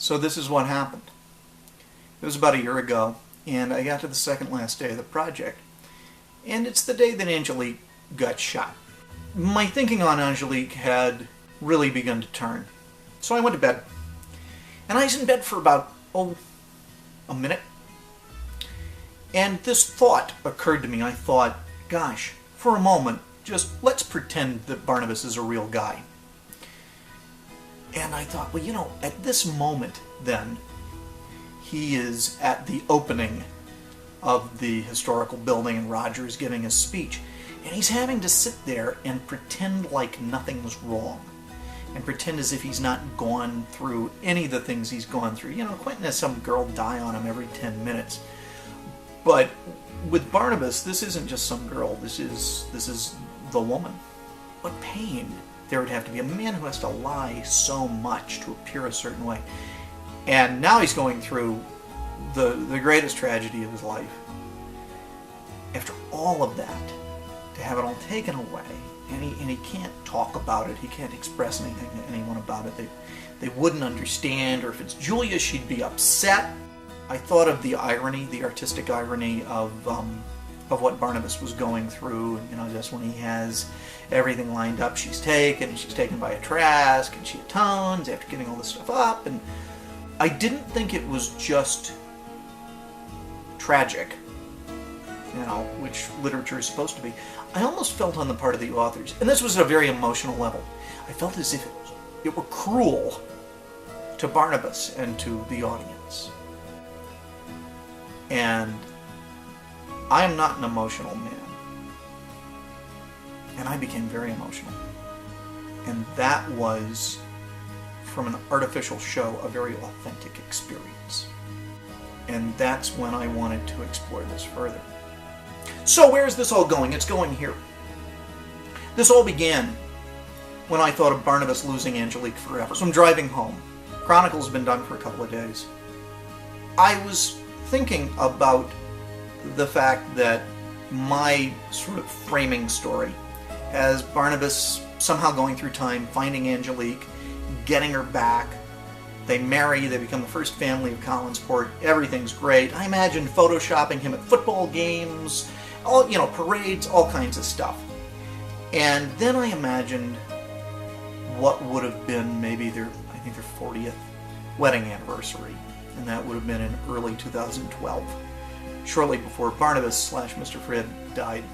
So this is what happened. It was about a year ago, and I got to the second last day of the project, and it's the day that Angelique got shot. My thinking on Angelique had really begun to turn. So I went to bed. And I was in bed for about, a minute. And this thought occurred to me. I thought, gosh, for a moment, just let's pretend that Barnabas is a real guy. And I thought, well, at this moment, then, he is at the opening of the historical building and Roger is giving his speech. And he's having to sit there and pretend like nothing's wrong. And pretend as if he's not gone through any of the things he's gone through. Quentin has some girl die on him every 10 minutes. But with Barnabas, this isn't just some girl. This is the woman. What pain there would have to be. A man who has to lie so much to appear a certain way. And now he's going through the greatest tragedy of his life. After all of that, to have it all taken away, and he can't talk about it, he can't express anything to anyone about it, they wouldn't understand, or if it's Julia, she'd be upset. I thought of the irony, the artistic irony of what Barnabas was going through, and just when he has everything lined up, she's taken by a Trask, and she atones after getting all this stuff up, and I didn't think it was just tragic, which literature is supposed to be. I almost felt on the part of the authors, and this was at a very emotional level, I felt as if it were cruel to Barnabas and to the audience. And I am not an emotional man. And I became very emotional. And that was, from an artificial show, a very authentic experience. And that's when I wanted to explore this further. So where is this all going? It's going here. This all began when I thought of Barnabas losing Angelique forever. So I'm driving home. Chronicle's been done for a couple of days. I was thinking about the fact that my sort of framing story as Barnabas somehow going through time, finding Angelique, getting her back. They marry, they become the first family of Collinsport, everything's great. I imagined photoshopping him at football games, all parades, all kinds of stuff. And then I imagined what would have been maybe their 40th wedding anniversary, and that would have been in early 2012, shortly before Barnabas / Mr. Fred died.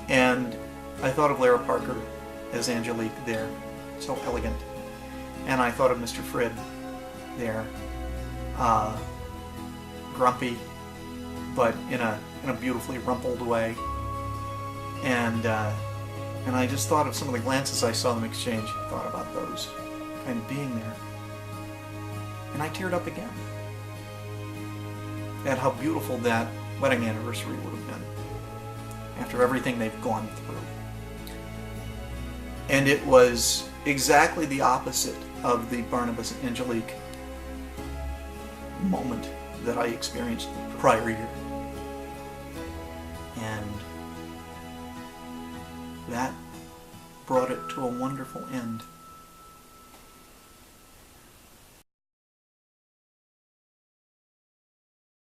And I thought of Lara Parker as Angelique there, so elegant. And I thought of Mr. Fred there, grumpy, but in a beautifully rumpled way. And I just thought of some of the glances I saw them exchange. I thought about those, and being there. And I teared up again at how beautiful that wedding anniversary would have been after everything they've gone through. And it was exactly the opposite of the Barnabas and Angelique moment that I experienced the prior year. And that brought it to a wonderful end.